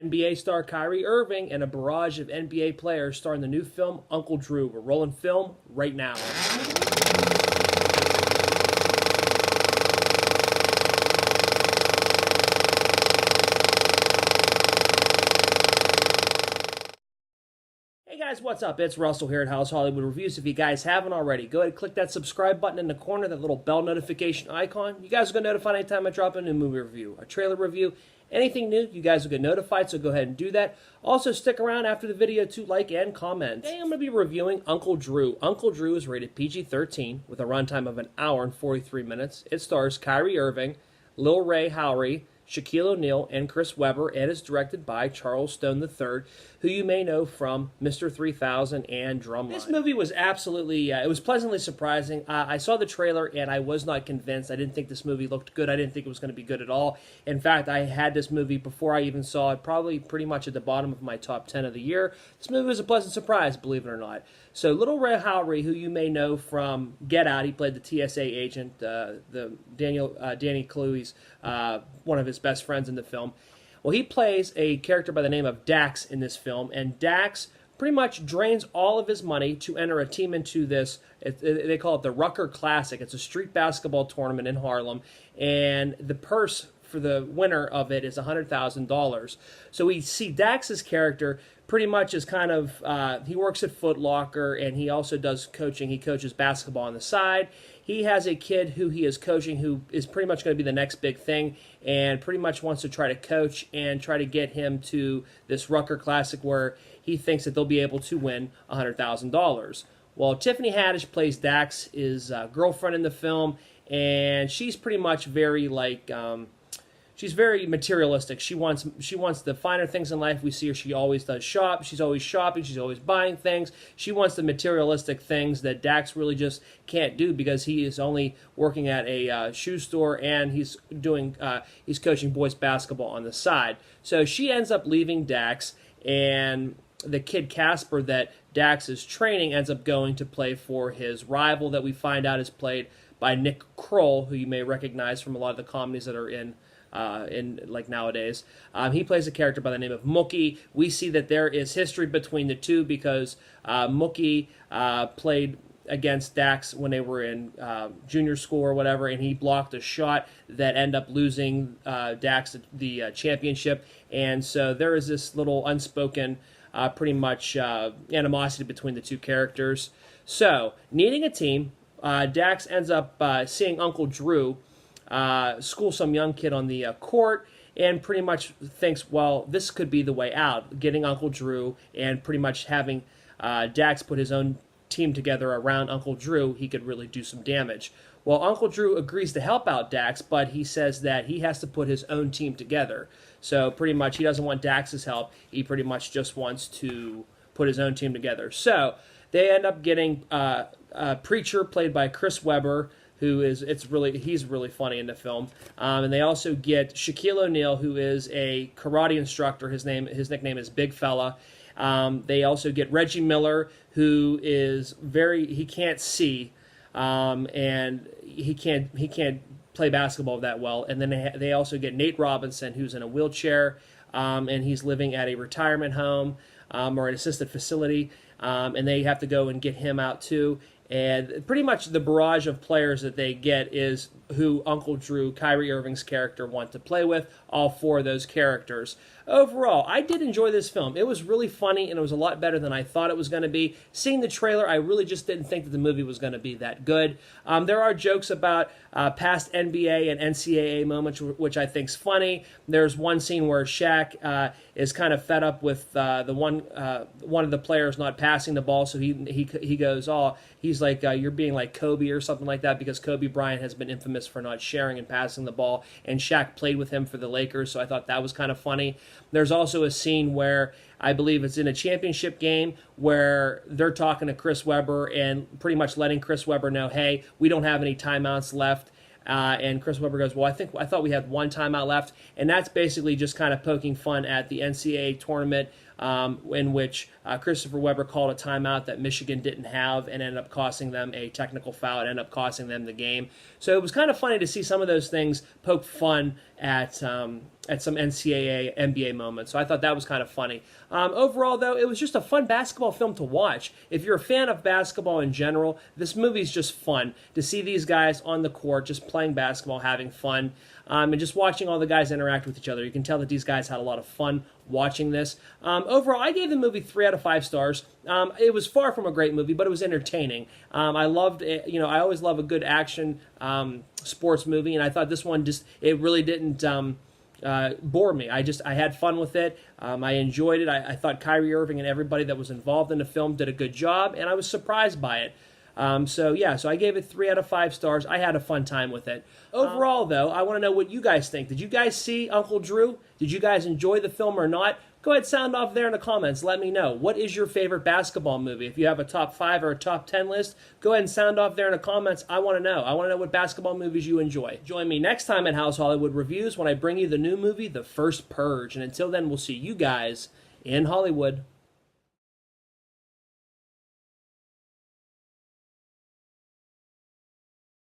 NBA star Kyrie Irving and a barrage of NBA players star in the new film Uncle Drew. We're rolling film right now. Hey guys, what's up? It's Russell here at HHWoodReviews. If you guys haven't already, go ahead and click that subscribe button in the corner, that little bell notification icon. You guys will get notified anytime I drop a new movie review, a trailer review, anything new, you guys will get notified, so go ahead and do that. Also, stick around after the video to like and comment. Today I'm going to be reviewing Uncle Drew. Uncle Drew is rated PG-13 with a runtime of 1 hour and 43 minutes. It stars Kyrie Irving, Lil Rel Howery, Shaquille O'Neal, and Chris Webber, and is directed by Charles Stone III, who you may know from Mr. 3000 and Drumline. This movie was absolutely, it was pleasantly surprising. I saw the trailer, and I was not convinced. I didn't think this movie looked good. I didn't think it was going to be good at all. In fact, I had this movie before I even saw it, probably pretty much at the bottom of my top 10 of the year. This movie was a pleasant surprise, believe it or not. So, Lil Rel Howery, who you may know from Get Out, he played the TSA agent, Danny Kaluuya's, one of his best friends in the film. Well, he plays a character by the name of Dax in this film, and Dax pretty much drains all of his money to enter a team into this, they call it the Rucker Classic. It's a street basketball tournament in Harlem, and the purse for the winner of it is $100,000. So we see Dax's character pretty much as kind of, he works at Foot Locker, and he also does coaching. He coaches basketball on the side. He has a kid who he is coaching who is pretty much going to be the next big thing, and pretty much wants to try to coach and try to get him to this Rucker Classic where he thinks that they'll be able to win $100,000. Well, Tiffany Haddish plays Dax's girlfriend in the film, and she's pretty much very like, she's very materialistic. She wants the finer things in life. We see her, she always does shop. She's always shopping. She's always buying things. She wants the materialistic things that Dax really just can't do because he is only working at a shoe store, and he's coaching boys basketball on the side. So she ends up leaving Dax, and the kid Casper that Dax is training ends up going to play for his rival that we find out is played by Nick Kroll, who you may recognize from a lot of the comedies that are in like nowadays. He plays a character by the name of Mookie. We see that there is history between the two because Mookie played against Dax when they were in junior school or whatever, and he blocked a shot that ended up losing Dax the championship. And so there is this little unspoken pretty much animosity between the two characters. So, needing a team, Dax ends up seeing Uncle Drew school some young kid on the court, and pretty much thinks, well, this could be the way out, getting Uncle Drew and pretty much having Dax put his own team together around Uncle Drew. He could really do some damage. Well, Uncle Drew agrees to help out Dax, but he says that he has to put his own team together. So pretty much he doesn't want Dax's help. He pretty much just wants to put his own team together. So they end up getting Preacher, played by Chris Webber, who is, he's really funny in the film. And they also get Shaquille O'Neal, who is a karate instructor. His nickname is Big Fella. They also get Reggie Miller, who is he can't see, and he can't play basketball that well. And then they also get Nate Robinson, who's in a wheelchair, and he's living at a retirement home or an assisted facility, and they have to go and get him out too. And pretty much the barrage of players that they get is who Uncle Drew, Kyrie Irving's character, want to play with, all four of those characters. Overall, I did enjoy this film. It was really funny, and it was a lot better than I thought it was going to be. Seeing the trailer, I really just didn't think that the movie was going to be that good. There are jokes about past NBA and NCAA moments, which I think's funny. There's one scene where Shaq is kind of fed up with one of the players not passing the ball, so he goes, oh, he's like, you're being like Kobe or something like that, because Kobe Bryant has been infamous for not sharing and passing the ball, and Shaq played with him for the Lakers, so I thought that was kind of funny. There's also a scene where I believe it's in a championship game where they're talking to Chris Webber and pretty much letting Chris Webber know, hey, we don't have any timeouts left. And Chris Webber goes, well, I thought we had one timeout left. And that's basically just kind of poking fun at the NCAA tournament in which Christopher Webber called a timeout that Michigan didn't have and ended up costing them a technical foul. It ended up costing them the game. So it was kind of funny to see some of those things poke fun at some NCAA, NBA moments. So I thought that was kind of funny. Overall, though, it was just a fun basketball film to watch. If you're a fan of basketball in general, this movie is just fun to see these guys on the court just playing basketball, having fun, and just watching all the guys interact with each other. You can tell that these guys had a lot of fun watching this. Overall, I gave the movie 3 out of 5 stars. It was far from a great movie, but it was entertaining. I loved it. You know, I always love a good action sports movie, and I thought this one it really didn't bore me. I had fun with it. I enjoyed it. I thought Kyrie Irving and everybody that was involved in the film did a good job, and I was surprised by it. So I gave it 3 out of 5 stars. I had a fun time with it. Overall, though, I want to know what you guys think. Did you guys see Uncle Drew? Did you guys enjoy the film or not? Go ahead, sound off there in the comments. Let me know. What is your favorite basketball movie? If you have a top 5 or a top 10 list, go ahead and sound off there in the comments. I want to know. I want to know what basketball movies you enjoy. Join me next time at House Hollywood Reviews when I bring you the new movie, The First Purge. And until then, we'll see you guys in Hollywood.